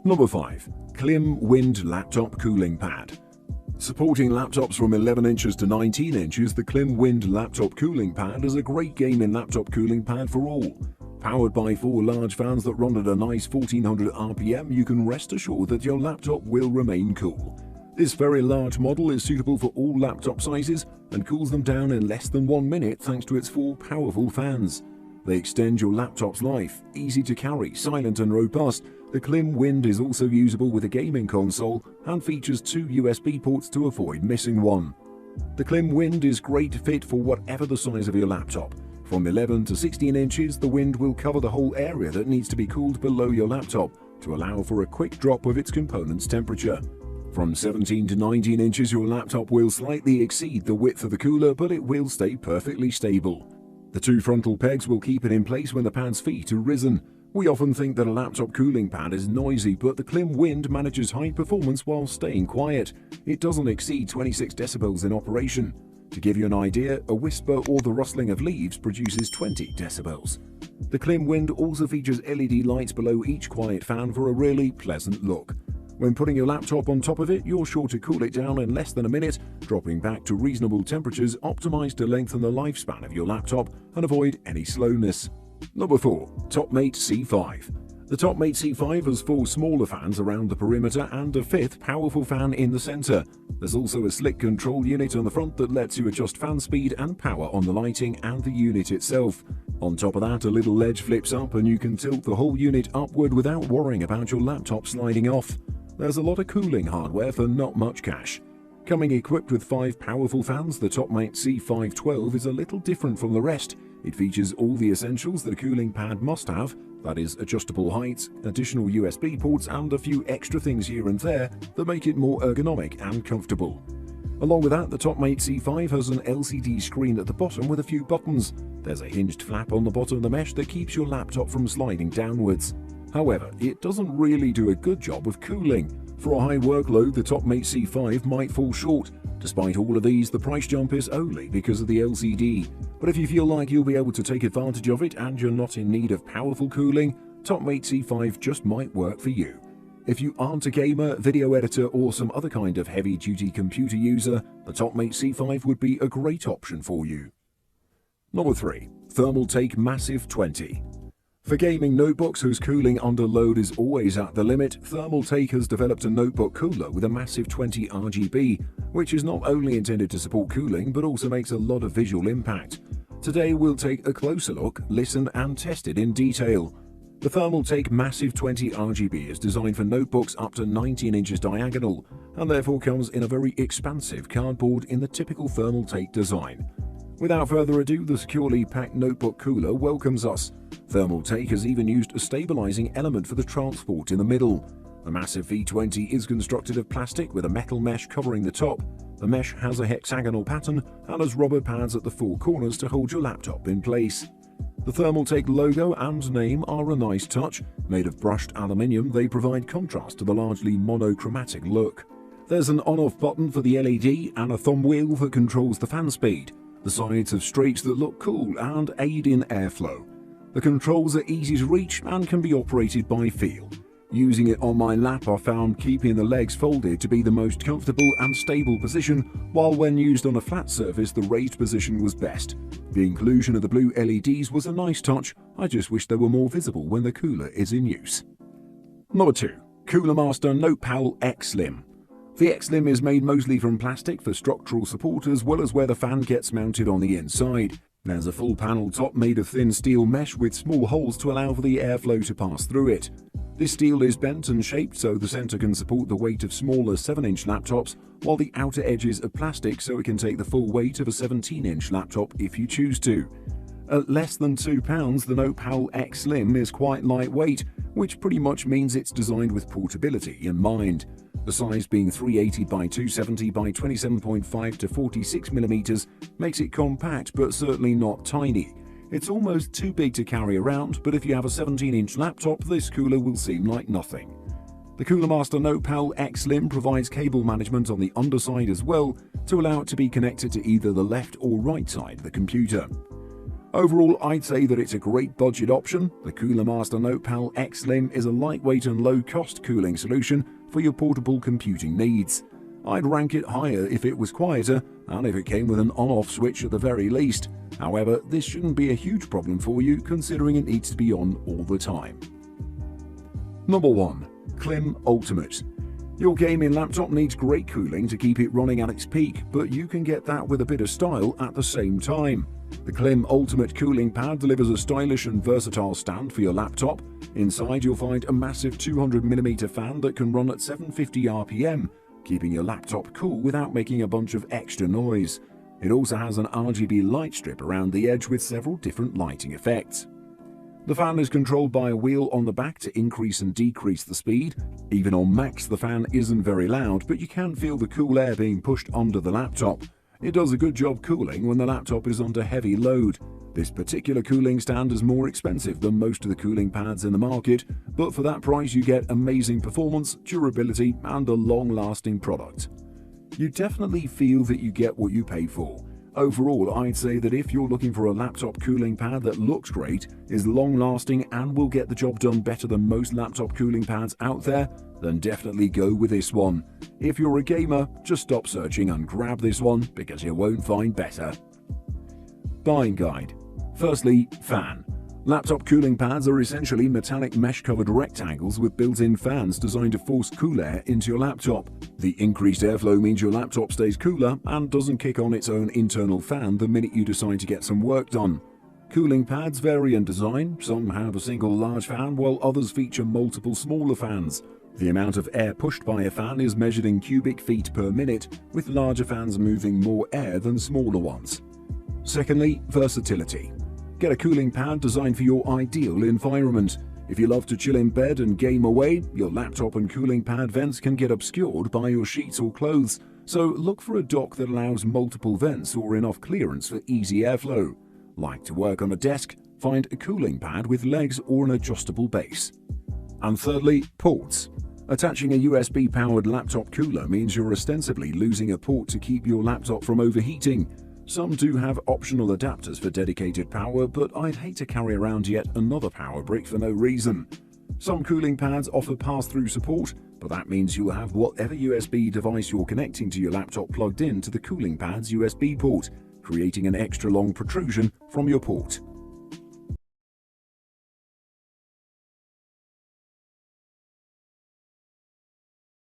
Number 5. Klim Wind Laptop Cooling Pad. Supporting laptops from 11 inches to 19 inches, the Klim Wind Laptop Cooling Pad is a great gaming laptop cooling pad for all. Powered by 4 large fans that run at a nice 1400 RPM, you can rest assured that your laptop will remain cool. This very large model is suitable for all laptop sizes and cools them down in less than 1 minute thanks to its 4 powerful fans. They extend your laptop's life. Easy to carry, silent and robust, the Klim Wind is also usable with a gaming console and features 2 USB ports to avoid missing one. The Klim Wind is great fit for whatever the size of your laptop. From 11 to 16 inches, the Wind will cover the whole area that needs to be cooled below your laptop to allow for a quick drop of its component's temperature. From 17 to 19 inches, your laptop will slightly exceed the width of the cooler, but it will stay perfectly stable. The 2 frontal pegs will keep it in place when the pad's feet are risen. We often think that a laptop cooling pad is noisy, but the Klim Wind manages high performance while staying quiet. It doesn't exceed 26 decibels in operation. To give you an idea, a whisper or the rustling of leaves produces 20 decibels. The Klim Wind also features LED lights below each quiet fan for a really pleasant look. When putting your laptop on top of it, you're sure to cool it down in less than a minute, dropping back to reasonable temperatures optimized to lengthen the lifespan of your laptop and avoid any slowness. Number 4. Topmate C5. The Topmate C5 has 4 smaller fans around the perimeter and a 5th powerful fan in the center. There's also a slick control unit on the front that lets you adjust fan speed and power on the lighting and the unit itself. On top of that, a little ledge flips up and you can tilt the whole unit upward without worrying about your laptop sliding off. There's a lot of cooling hardware for not much cash. Coming equipped with 5 powerful fans, the Topmate C512 is a little different from the rest. It features all the essentials that a cooling pad must have, that is, adjustable heights, additional USB ports, and a few extra things here and there that make it more ergonomic and comfortable. Along with that, the Topmate C5 has an LCD screen at the bottom with a few buttons. There's a hinged flap on the bottom of the mesh that keeps your laptop from sliding downwards. However, it doesn't really do a good job of cooling. For a high workload, the Topmate C5 might fall short. Despite all of these, the price jump is only because of the LCD. But if you feel like you'll be able to take advantage of it and you're not in need of powerful cooling, Topmate C5 just might work for you. If you aren't a gamer, video editor, or some other kind of heavy-duty computer user, the Topmate C5 would be a great option for you. Number 3. Thermaltake Massive 20. For gaming notebooks whose cooling under load is always at the limit, Thermaltake has developed a notebook cooler with a massive 20 RGB, which is not only intended to support cooling but also makes a lot of visual impact. Today we'll take a closer look, listen and test it in detail. The Thermaltake Massive 20 RGB is designed for notebooks up to 19 inches diagonal and therefore comes in a very expansive cardboard in the typical Thermaltake design. Without further ado, the securely packed notebook cooler welcomes us. Thermaltake has even used a stabilizing element for the transport in the middle. The massive V20 is constructed of plastic with a metal mesh covering the top. The mesh has a hexagonal pattern and has rubber pads at the 4 corners to hold your laptop in place. The Thermaltake logo and name are a nice touch. Made of brushed aluminium, they provide contrast to the largely monochromatic look. There's an on-off button for the LED and a thumb wheel that controls the fan speed. The sides have streaks that look cool and aid in airflow. The controls are easy to reach and can be operated by feel. Using it on my lap, I found keeping the legs folded to be the most comfortable and stable position, while when used on a flat surface the raised position was best. The inclusion of the blue LEDs was a nice touch. I just wish they were more visible when the cooler is in use. Number 2. Cooler Master Notepal X Slim. The X Slim is made mostly from plastic for structural support as well as where the fan gets mounted on the inside. There's a full panel top made of thin steel mesh with small holes to allow for the airflow to pass through it. This steel is bent and shaped so the center can support the weight of smaller 7-inch laptops, while the outer edges are plastic so it can take the full weight of a 17-inch laptop if you choose to. At less than £2, the Notepal X Slim is quite lightweight, which pretty much means it's designed with portability in mind. The size being 380 by 270 by 27.5 to 46mm makes it compact but certainly not tiny. It's almost too big to carry around, but if you have a 17-inch laptop, this cooler will seem like nothing. The Cooler Master Notepal X Slim provides cable management on the underside as well to allow it to be connected to either the left or right side of the computer. Overall, I'd say that it's a great budget option. The Cooler Master Notepal X Slim is a lightweight and low-cost cooling solution for your portable computing needs. I'd rank it higher if it was quieter and if it came with an on-off switch at the very least. However, this shouldn't be a huge problem for you considering it needs to be on all the time. Number 1. Klim Ultimate. Your gaming laptop needs great cooling to keep it running at its peak, but you can get that with a bit of style at the same time. The Klim Ultimate Cooling Pad delivers a stylish and versatile stand for your laptop. Inside you'll find a massive 200mm fan that can run at 750 RPM, keeping your laptop cool without making a bunch of extra noise. It also has an RGB light strip around the edge with several different lighting effects. The fan is controlled by a wheel on the back to increase and decrease the speed. Even on max, the fan isn't very loud, but you can feel the cool air being pushed under the laptop. It does a good job cooling when the laptop is under heavy load. This particular cooling stand is more expensive than most of the cooling pads in the market, but for that price you get amazing performance, durability, and a long-lasting product. You definitely feel that you get what you pay for. Overall, I'd say that if you're looking for a laptop cooling pad that looks great, is long-lasting, and will get the job done better than most laptop cooling pads out there, then definitely go with this one. If you're a gamer, just stop searching and grab this one because you won't find better. Buying guide. Firstly, fan. Laptop cooling pads are essentially metallic mesh-covered rectangles with built-in fans designed to force cool air into your laptop. The increased airflow means your laptop stays cooler and doesn't kick on its own internal fan the minute you decide to get some work done. Cooling pads vary in design. Some have a single large fan while others feature multiple smaller fans. The amount of air pushed by a fan is measured in cubic feet per minute, with larger fans moving more air than smaller ones. Secondly, versatility. Get a cooling pad designed for your ideal environment. If you love to chill in bed and game away, your laptop and cooling pad vents can get obscured by your sheets or clothes, so look for a dock that allows multiple vents or enough clearance for easy airflow. Like to work on a desk? Find a cooling pad with legs or an adjustable base. And thirdly, ports. Attaching a USB-powered laptop cooler means you're ostensibly losing a port to keep your laptop from overheating. Some do have optional adapters for dedicated power, but I'd hate to carry around yet another power brick for no reason. Some cooling pads offer pass-through support, but that means you'll have whatever USB device you're connecting to your laptop plugged in to the cooling pad's USB port, creating an extra long protrusion from your port.